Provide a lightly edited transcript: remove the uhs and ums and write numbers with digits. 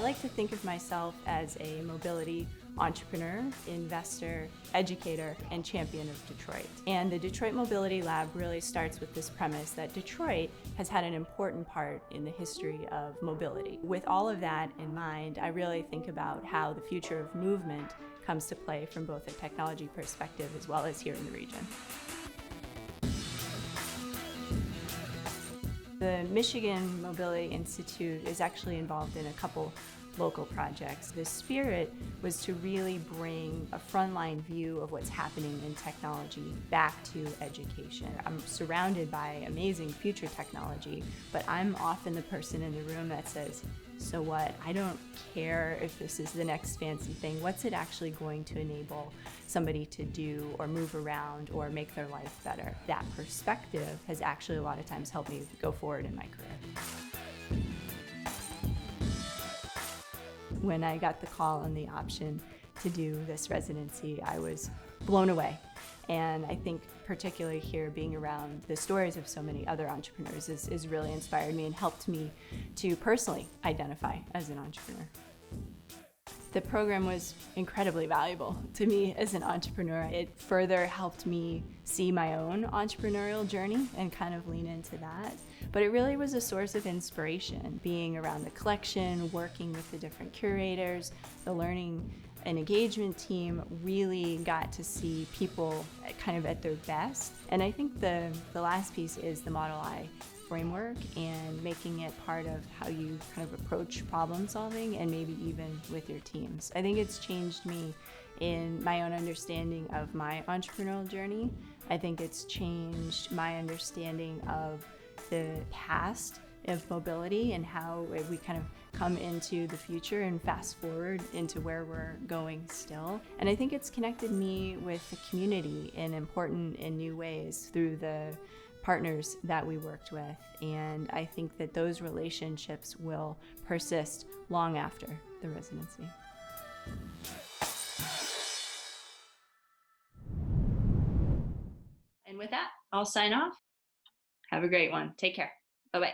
like to think of myself as a mobility entrepreneur, investor, educator, and champion of Detroit. And the Detroit Mobility Lab really starts with this premise that Detroit has had an important part in the history of mobility. With all of that in mind, I really think about how the future of movement comes to play from both a technology perspective as well as here in the region. The Michigan Mobility Institute is actually involved in a couple local projects. The spirit was to really bring a frontline view of what's happening in technology back to education. I'm surrounded by amazing future technology, but I'm often the person in the room that says, so what? I don't care if this is the next fancy thing. What's it actually going to enable somebody to do or move around or make their life better? That perspective has actually a lot of times helped me go forward in my career. When I got the call and the option to do this residency, I was blown away. And I think particularly here, being around the stories of so many other entrepreneurs is really inspired me and helped me to personally identify as an entrepreneur. The program was incredibly valuable to me as an entrepreneur. It further helped me see my own entrepreneurial journey and kind of lean into that. But it really was a source of inspiration, being around the collection, working with the different curators, the learning and engagement team. Really got to see people kind of at their best. And I think the last piece is the Model I framework and making it part of how you kind of approach problem solving and maybe even with your teams. I think it's changed me in my own understanding of my entrepreneurial journey. I think it's changed my understanding of the past of mobility and how we kind of come into the future and fast forward into where we're going still. And I think it's connected me with the community in important and new ways through the partners that we worked with. And I think that those relationships will persist long after the residency. And with that, I'll sign off. Have a great one. Take care. Bye-bye.